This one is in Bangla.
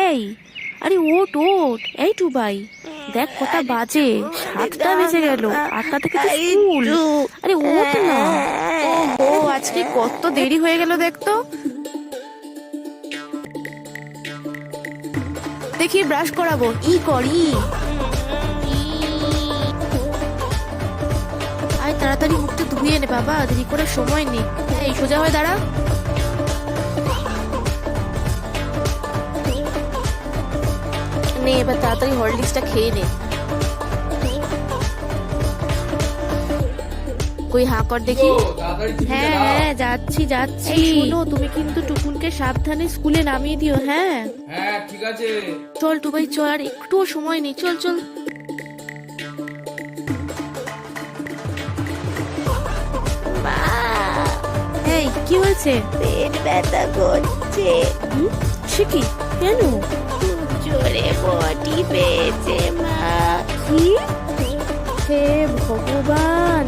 এই, আরে ওট ওট, এই টুবাই, দেখ কটা বাজে, 7টা বেজে গেল, 8টা থেকে তো স্কুল। আরে ওঠ না। ও আজকে কত দেরি হয়ে গেল দেখতো। দেখি ব্রাশ করাবো, ই করি। আয় তাড়াতাড়ি মুখটা ধুয়ে নে বাবা, দেরি করে সময় নেই। এই সোজা হয়ে দাঁড়া। নে এবার তাড়াতাড়ি হরলিক্সটা খেয়ে নে। কই হাঁ কর দেখি। হ্যাঁ হ্যাঁ যাচ্ছি যাচ্ছি। শোনো, তুমি কিন্তু টুকুনকে সাবধানে স্কুলে নামিয়ে দিও। হ্যাঁ হ্যাঁ ঠিক আছে। চল টুবাই চল, আর একটুও সময় নেই, চল চল। এই কি হয়েছে? পেট ব্যথা করছে, সে কি, কেন? জোরে বটি পেয়েছে মা। কি? হে ভগবান,